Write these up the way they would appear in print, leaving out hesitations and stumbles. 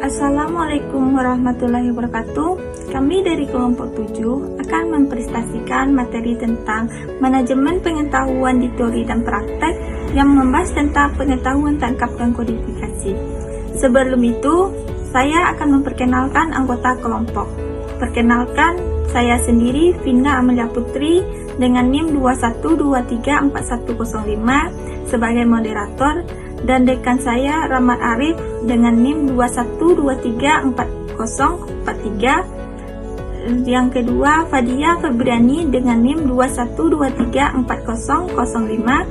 Assalamualaikum warahmatullahi wabarakatuh. Kami dari kelompok 7 akan mempresentasikan materi tentang manajemen pengetahuan di teori dan praktek yang membahas tentang pengetahuan tangkap dan kodifikasi. Sebelum itu, saya akan memperkenalkan anggota kelompok. Perkenalkan, saya sendiri Vina Amelia Putri dengan NIM 21234105 sebagai moderator, dan dekan saya Rahmat Arif dengan NIM 21234043. Yang kedua, Fadia Febriani dengan NIM 21234005.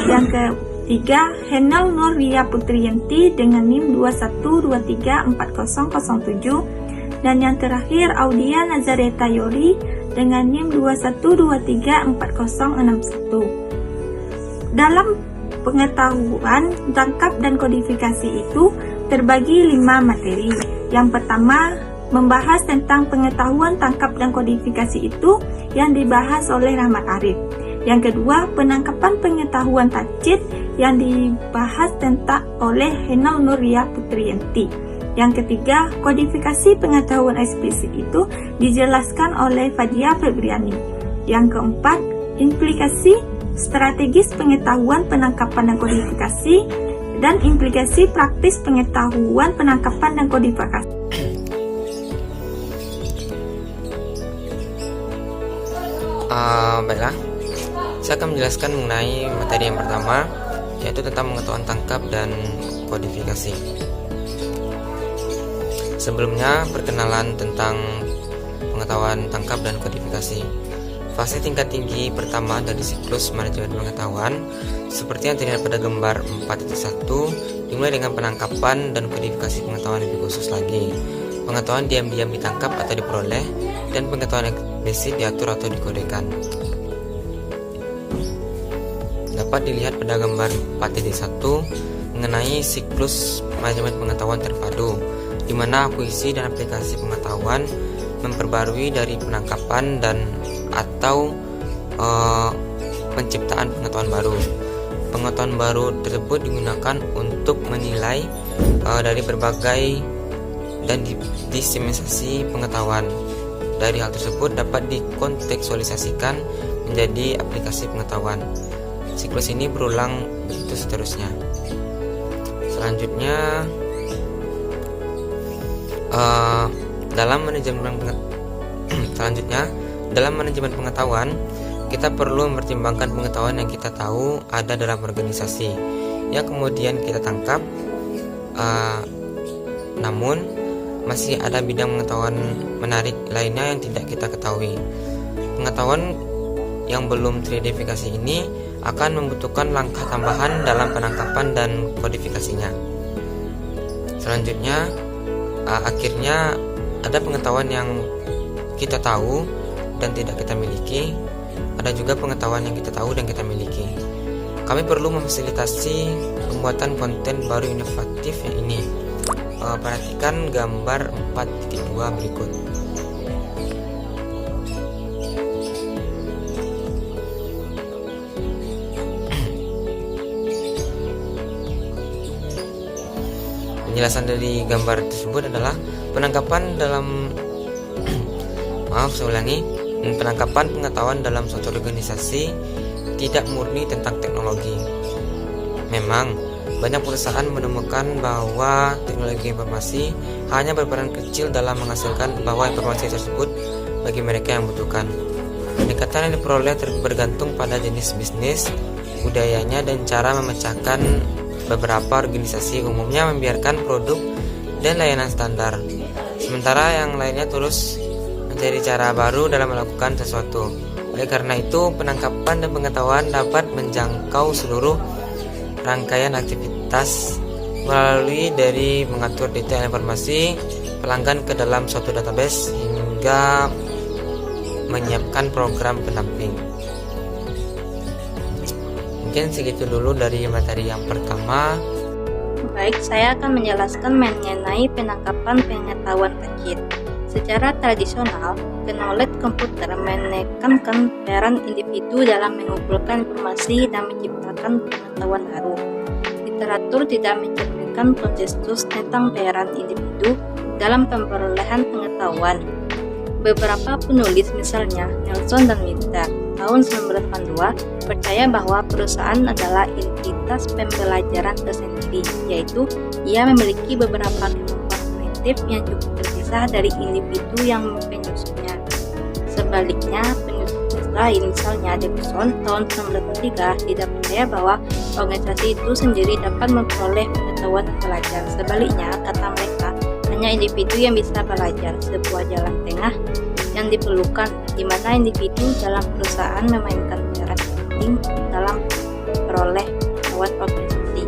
Yang ketiga, Henel Nurria Putriyanti dengan NIM 21234007. Dan yang terakhir, Audia Nazareta Yori dengan NIM 21234061. Dalam pengetahuan tangkap dan kodifikasi itu terbagi 5 materi. Yang pertama, membahas tentang pengetahuan tangkap dan kodifikasi itu yang dibahas oleh Rahmat Arif. Yang kedua, penangkapan pengetahuan tajid yang dibahas tentang oleh Henel Nurria Putriyanti. Yang ketiga, kodifikasi pengetahuan eksplisit itu dijelaskan oleh Fadia Febriani. Yang keempat, implikasi strategis pengetahuan penangkapan dan kodifikasi, dan implikasi praktis pengetahuan penangkapan dan kodifikasi. Baiklah, saya akan menjelaskan mengenai materi yang pertama, yaitu tentang pengetahuan tangkap dan kodifikasi. Sebelumnya, perkenalan tentang pengetahuan tangkap dan kodifikasi. Fase tingkat tinggi pertama dari siklus manajemen pengetahuan, seperti yang terlihat pada gambar 4.1, dimulai dengan penangkapan dan kodifikasi pengetahuan lebih khusus lagi. Pengetahuan diam-diam ditangkap atau diperoleh, dan pengetahuan eksplisit diatur atau dikodekan. Dapat dilihat pada gambar 4.1 mengenai siklus manajemen pengetahuan terpadu, di mana akuisisi dan aplikasi pengetahuan memperbarui dari penangkapan dan atau penciptaan pengetahuan baru. Pengetahuan baru tersebut digunakan untuk menilai dari berbagai dan diseminasi pengetahuan. Dari hal tersebut dapat dikontekstualisasikan menjadi aplikasi pengetahuan. Siklus ini berulang begitu seterusnya. Selanjutnya, dalam manajemen pengetahuan, kita perlu mempertimbangkan pengetahuan yang kita tahu ada dalam organisasi yang kemudian kita tangkap, namun masih ada bidang pengetahuan menarik lainnya yang tidak kita ketahui. Pengetahuan yang belum teridentifikasi ini akan membutuhkan langkah tambahan dalam penangkapan dan kodifikasinya. Selanjutnya, akhirnya ada pengetahuan yang kita tahu dan tidak kita miliki. Ada juga pengetahuan yang kita tahu dan kita miliki. Kami perlu memfasilitasi pembuatan konten baru inovatif yang ini. Perhatikan gambar 4.2 berikut. Penjelasan dari gambar tersebut adalah penangkapan dalam penangkapan pengetahuan dalam suatu organisasi tidak murni tentang teknologi. Memang banyak perusahaan menemukan bahwa teknologi informasi hanya berperan kecil dalam menghasilkan bahwa informasi tersebut bagi mereka yang membutuhkan. Pendekatan yang diperoleh bergantung pada jenis bisnis, budayanya, dan cara memecahkan. Beberapa organisasi umumnya membiarkan produk dan layanan standar, sementara yang lainnya terus mencari cara baru dalam melakukan sesuatu. Oleh karena itu, penangkapan dan pengetahuan dapat menjangkau seluruh rangkaian aktivitas melalui dari mengatur detail informasi pelanggan ke dalam suatu database hingga menyiapkan program pendamping. Mungkin segitu dulu dari materi yang pertama. Baik, saya akan menjelaskan mengenai penangkapan pengetahuan tajid. Secara tradisional, knowledge komputer menekankan peran individu dalam mengumpulkan informasi dan menciptakan pengetahuan baru. Literatur tidak mencerminkan memberikan konsensus tentang peran individu dalam perolehan pengetahuan. Beberapa penulis, misalnya Nelson dan Winter, tahun 1982, percaya bahwa perusahaan adalah entitas pembelajaran tersendiri, yaitu ia memiliki beberapa kemampuan kognitif yang cukup terpisah dari individu yang penyusunnya. Sebaliknya, penulis lain, misalnya Davidson, tahun 1993, tidak percaya bahwa organisasi itu sendiri dapat memperoleh pengetahuan dan belajar. Sebaliknya, kata mereka, hanya individu yang bisa belajar, sebuah jalan tengah yang diperlukan, di mana individu dalam perusahaan memainkan peran penting dalam memperoleh pengetahuan organisasi.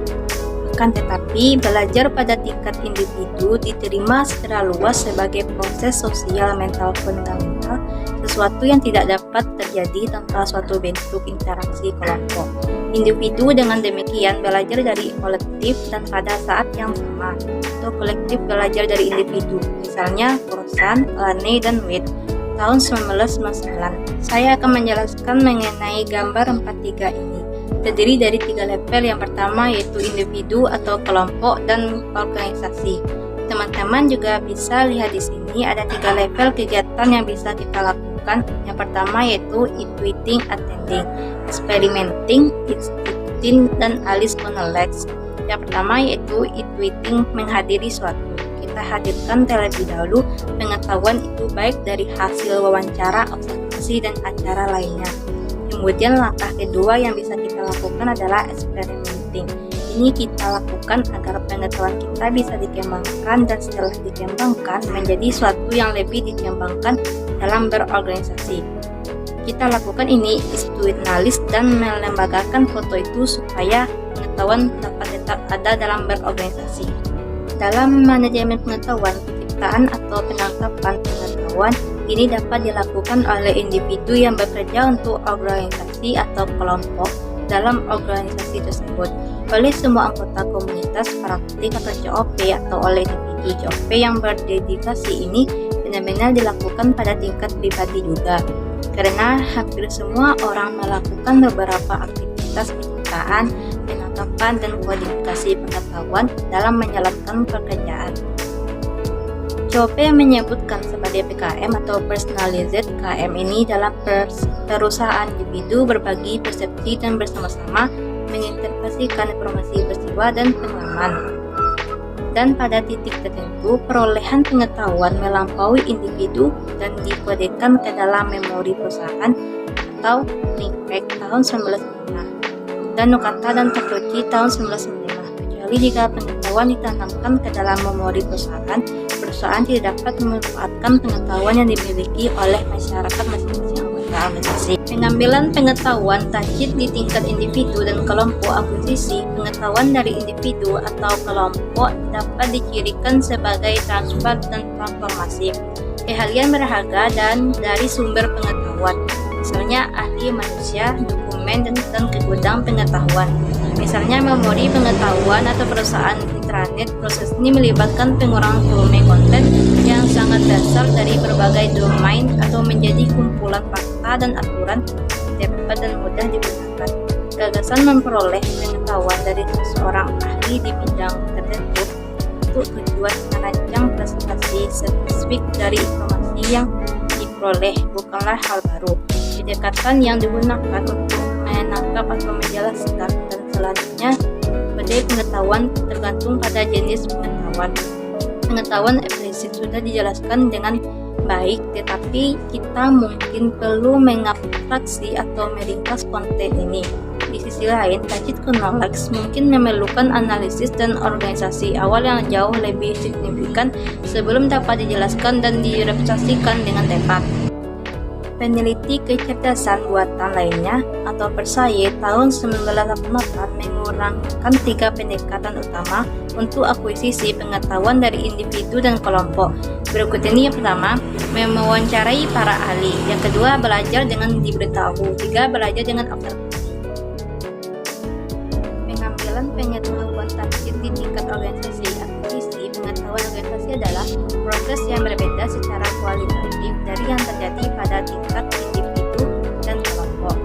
Akan tetapi, belajar pada tingkat individu diterima secara luas sebagai proses sosial mental fundamental, sesuatu yang tidak dapat terjadi tanpa suatu bentuk interaksi kelompok. Individu dengan demikian belajar dari kolektif dan pada saat yang sama, atau kolektif belajar dari individu, misalnya Corson, Lane, dan Wade, tahun 1999. Saya akan menjelaskan mengenai gambar 43 ini. Terdiri dari 3 level. Yang pertama yaitu individu atau kelompok dan organisasi. Teman-teman juga bisa lihat di sini ada 3 level kegiatan yang bisa kita lakukan. Yang pertama yaitu intuiting, attending, experimenting, instituting, dan Alice Connolly. Yang pertama yaitu intuiting, menghadiri suatu. Kita hadirkan terlebih dahulu pengetahuan itu baik dari hasil wawancara, observasi, dan acara lainnya. Kemudian langkah kedua yang bisa kita lakukan adalah experimenting. Ini kita lakukan agar pengetahuan kita bisa dikembangkan dan setelah dikembangkan menjadi suatu yang lebih dikembangkan dalam berorganisasi. Kita lakukan ini institutionalis dan melembagakan foto itu supaya pengetahuan dapat tetap ada dalam berorganisasi. Dalam manajemen pengetahuan, penciptaan atau penangkapan pengetahuan ini dapat dilakukan oleh individu yang bekerja untuk organisasi atau kelompok dalam organisasi tersebut, oleh semua anggota komunitas praktik atau COP, atau oleh individu COP yang berdedikasi. Ini benar-benar dilakukan pada tingkat pribadi juga, karena hampir semua orang melakukan beberapa aktivitas penciptaan, penangkapan, dan kodifikasi pengetahuan dalam menjalankan pekerjaan. COP menyebutkan sebagai PKM atau Personalized KM ini dalam perusahaan individu berbagi persepsi dan bersama-sama menginterpretasikan informasi peristiwa dan pengalaman. Dan pada titik tertentu, perolehan pengetahuan melampaui individu dan dikodekan ke dalam memori perusahaan atau NIPEC tahun 1995 dan Nokata dan Takeuchi tahun 1995. Kecuali jika pengetahuan ditanamkan ke dalam memori perusahaan tidak dapat memanfaatkan pengetahuan yang dimiliki oleh masyarakat masing-masing anggota organisasi. Pengambilan pengetahuan Tacit di tingkat individu dan kelompok akuisisi. Pengetahuan dari individu atau kelompok dapat dicirikan sebagai transfer dan transformasi, keahlian berharga dan dari sumber pengetahuan, misalnya ahli manusia, dokumen, dan ke gudang pengetahuan. Misalnya memori pengetahuan atau perusahaan intranet. Proses ini melibatkan pengurangan volume konten yang sangat dasar dari berbagai domain atau menjadi kumpulan fakta dan aturan dapat dan mudah digunakan. Gagasan memperoleh pengetahuan dari seseorang ahli di bidang tertentu untuk tujuan merancang presentasi spesifik dari informasi yang diperoleh bukanlah hal baru. Pendekatan yang digunakan untuk menangkap atau menjelaskan dan selanjutnya pada pengetahuan tergantung pada jenis pengetahuan. Pengetahuan implisit sudah dijelaskan dengan baik, tetapi kita mungkin perlu mengabstraksi atau meringkas konten ini. Di sisi lain, Tacit Konolex mungkin memerlukan analisis dan organisasi awal yang jauh lebih signifikan sebelum dapat dijelaskan dan direpresentasikan dengan tepat. Peneliti kecerdasan buatan lainnya atau Persaye tahun 1988 mengurangkan 3 pendekatan utama untuk akuisisi pengetahuan dari individu dan kelompok. Berikut ini yang pertama, mewawancarai para ahli. Yang kedua, belajar dengan diberitahu. 3, belajar dengan observasi. Pengambilan pengetahuan Tacit di tingkat organisasi. Akuisisi pengetahuan organisasi adalah proses yang berbeda secara kualitatif dari yang terjadi pada tingkat individu dan kelompok.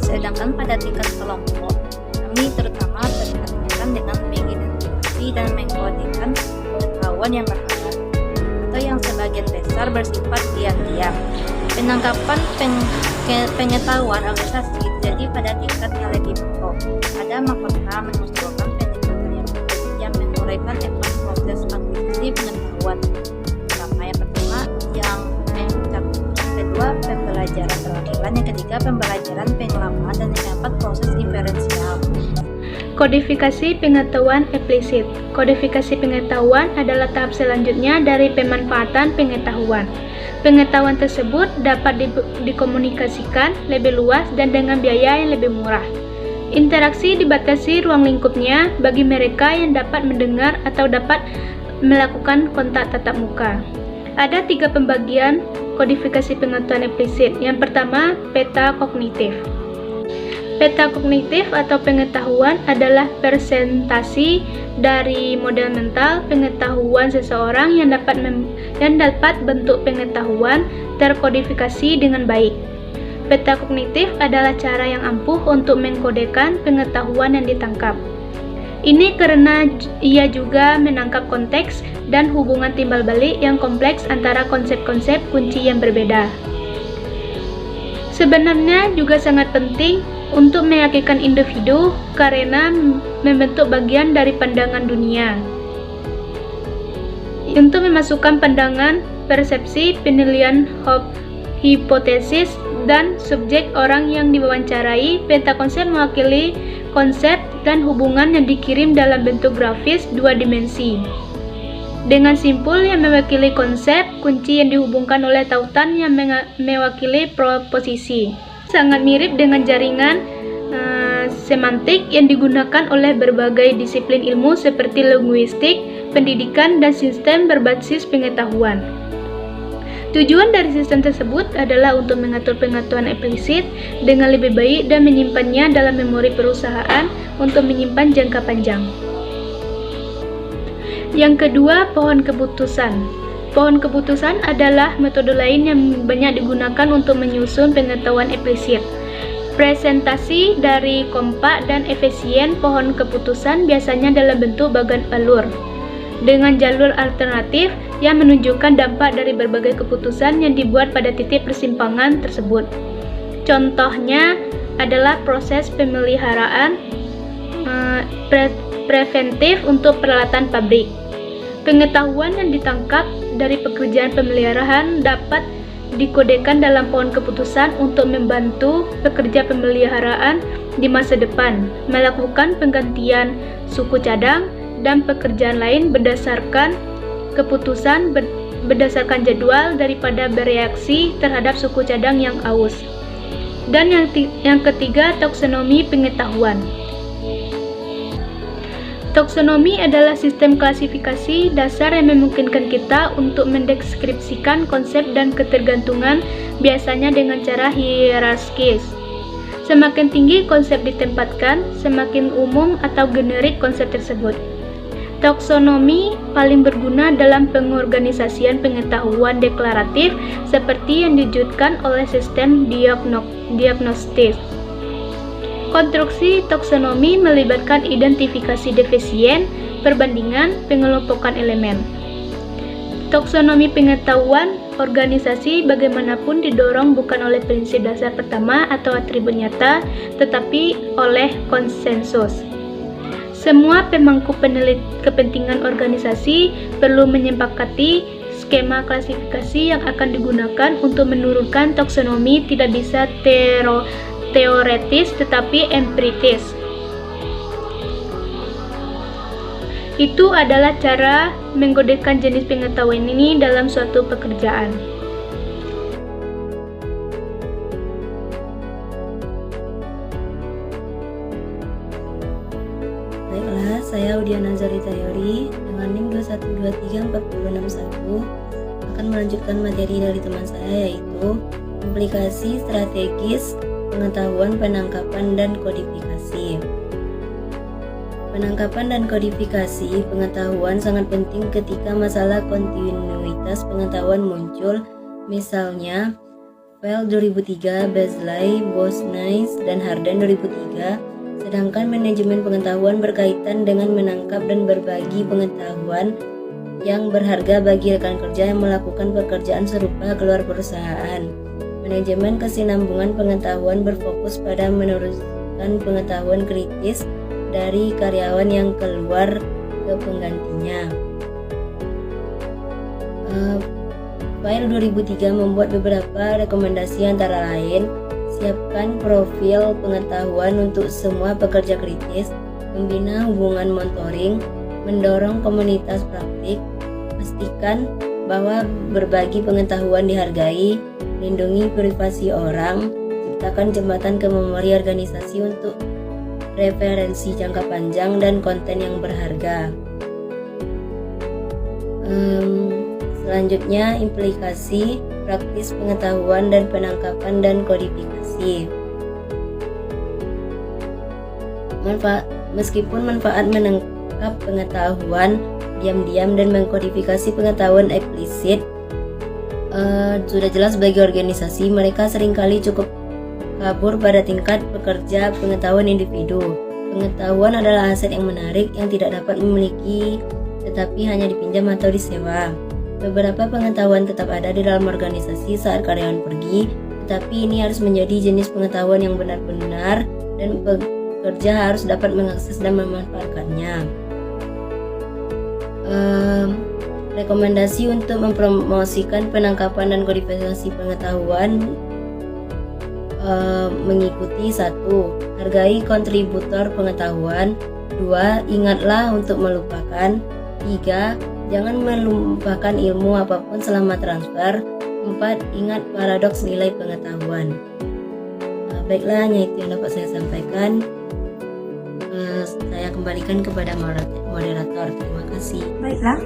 Sedangkan pada tingkat kelompok, kami terutama berkaitan dengan mengidentifikasi mengkaji dan mengkodekan pengetahuan yang berharga atau yang sebagian besar bersifat diam-diam. Penangkapan pengetahuan organisasi jadi pada tingkat yang lebih pokok. Ada mahkota mengusulkan pendekatan yang menguraikan 4 proses akuisisi pengetahuan. Yang pertama, yang kedua pembelajaran perwakilan, yang ketiga pembelajaran pengalaman, dan yang keempat proses inferensial. Kodifikasi pengetahuan implisit. Kodifikasi pengetahuan adalah tahap selanjutnya dari pemanfaatan pengetahuan. Pengetahuan tersebut dapat dikomunikasikan lebih luas dan dengan biaya yang lebih murah. Interaksi dibatasi ruang lingkupnya bagi mereka yang dapat mendengar atau dapat melakukan kontak tatap muka. Ada 3 pembagian kodifikasi pengetahuan implisit. Yang pertama, peta kognitif. Peta kognitif atau pengetahuan adalah presentasi dari model mental pengetahuan seseorang yang dapat bentuk pengetahuan terkodifikasi dengan baik. Peta kognitif adalah cara yang ampuh untuk mengkodekan pengetahuan yang ditangkap. Ini karena ia juga menangkap konteks dan hubungan timbal balik yang kompleks antara konsep-konsep kunci yang berbeda. Sebenarnya juga sangat penting untuk meyakinkan individu karena membentuk bagian dari pandangan dunia. Untuk memasukkan pandangan, persepsi, penilaian, hipotesis, dan subjek orang yang diwawancarai, peta konsep mewakili konsep dan hubungan yang dikirim dalam bentuk grafis 2 dimensi. Dengan simpul yang mewakili konsep, kunci yang dihubungkan oleh tautan yang mewakili proposisi. Sangat mirip dengan jaringan semantik yang digunakan oleh berbagai disiplin ilmu seperti linguistik, pendidikan, dan sistem berbasis pengetahuan. Tujuan dari sistem tersebut adalah untuk mengatur pengetahuan implisit dengan lebih baik dan menyimpannya dalam memori perusahaan untuk menyimpan jangka panjang. Yang kedua, pohon keputusan. Pohon keputusan adalah metode lain yang banyak digunakan untuk menyusun pengetahuan implisit. Presentasi dari kompak dan efisien pohon keputusan biasanya dalam bentuk bagan alur, dengan jalur alternatif yang menunjukkan dampak dari berbagai keputusan yang dibuat pada titik persimpangan tersebut. Contohnya adalah proses pemeliharaan preventif untuk peralatan pabrik. Pengetahuan yang ditangkap dari pekerjaan pemeliharaan dapat dikodekan dalam pohon keputusan untuk membantu pekerja pemeliharaan di masa depan melakukan penggantian suku cadang dan pekerjaan lain berdasarkan keputusan berdasarkan jadwal daripada bereaksi terhadap suku cadang yang aus. Dan yang ketiga, taksonomi pengetahuan. Taksonomi adalah sistem klasifikasi dasar yang memungkinkan kita untuk mendeskripsikan konsep dan ketergantungan, biasanya dengan cara hierarkis. Semakin tinggi konsep ditempatkan, semakin umum atau generik konsep tersebut. Taksonomi paling berguna dalam pengorganisasian pengetahuan deklaratif seperti yang diwujudkan oleh sistem diagnostis. Konstruksi taksonomi melibatkan identifikasi defisien, perbandingan, pengelompokan elemen. Taksonomi pengetahuan organisasi bagaimanapun didorong bukan oleh prinsip dasar pertama atau atribut nyata, tetapi oleh konsensus. Semua pemangku kepentingan organisasi perlu menyepakati skema klasifikasi yang akan digunakan untuk menurunkan taksonomi tidak bisa teoretis tetapi empiris. Itu adalah cara mengkodekan jenis pengetahuan ini dalam suatu pekerjaan. Baiklah, saya Audia Nazari Tayori dengan NIM 21234061 akan melanjutkan materi dari teman saya, yaitu implikasi strategis pengetahuan, penangkapan, dan kodifikasi. Penangkapan dan kodifikasi pengetahuan sangat penting ketika masalah kontinuitas pengetahuan muncul, misalnya Fell 2003, Beasley, Bosnies, dan Harden 2003, Sedangkan manajemen pengetahuan berkaitan dengan menangkap dan berbagi pengetahuan yang berharga bagi rekan kerja yang melakukan pekerjaan serupa keluar perusahaan. Manajemen kesinambungan pengetahuan berfokus pada meneruskan pengetahuan kritis dari karyawan yang keluar ke penggantinya. File 2003 membuat beberapa rekomendasi antara lain: siapkan profil pengetahuan untuk semua pekerja kritis, membina hubungan mentoring, mendorong komunitas praktik, pastikan bahwa berbagi pengetahuan dihargai, lindungi privasi orang, ciptakan jembatan ke memori organisasi untuk referensi jangka panjang dan konten yang berharga. Selanjutnya, implikasi praktis pengetahuan dan penangkapan dan kodifikasi. Meskipun manfaat menangkap pengetahuan diam-diam dan mengkodifikasi pengetahuan eksplisit sudah jelas bagi organisasi, mereka seringkali cukup kabur pada tingkat pekerja pengetahuan individu. Pengetahuan adalah aset yang menarik yang tidak dapat memiliki tetapi hanya dipinjam atau disewa. Beberapa pengetahuan tetap ada di dalam organisasi saat karyawan pergi, tetapi ini harus menjadi jenis pengetahuan yang benar-benar dan pekerja harus dapat mengakses dan memanfaatkannya. Rekomendasi untuk mempromosikan penangkapan dan kodifikasi pengetahuan mengikuti: 1. Hargai kontributor pengetahuan. 2. Ingatlah untuk melupakan. 3. Jangan melupakan ilmu apapun selama transfer. 4. Ingat paradoks nilai pengetahuan. Baiklah, hanya itu yang dapat saya sampaikan. Saya kembalikan kepada moderator. Terima kasih. Baiklah,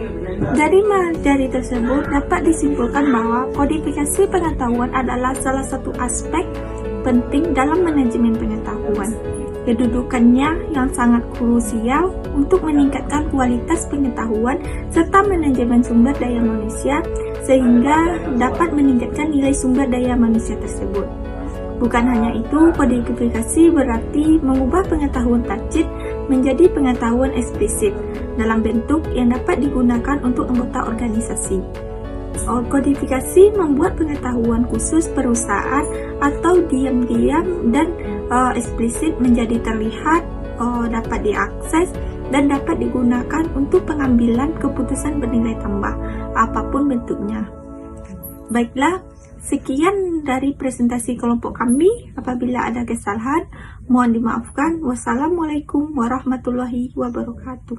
dari materi tersebut dapat disimpulkan bahwa kodifikasi pengetahuan adalah salah satu aspek penting dalam manajemen pengetahuan. Kedudukannya yang sangat krusial untuk meningkatkan kualitas pengetahuan serta manajemen sumber daya manusia sehingga dapat meningkatkan nilai sumber daya manusia tersebut. Bukan hanya itu, kodifikasi berarti mengubah pengetahuan tacit menjadi pengetahuan eksplisit dalam bentuk yang dapat digunakan untuk anggota organisasi. Kodifikasi membuat pengetahuan khusus perusahaan atau diam-diam dan eksplisit menjadi terlihat, dapat diakses, dan dapat digunakan untuk pengambilan keputusan bernilai tambah, apapun bentuknya. Baiklah, sekian dari presentasi kelompok kami. Apabila ada kesalahan, mohon dimaafkan. Wassalamualaikum warahmatullahi wabarakatuh.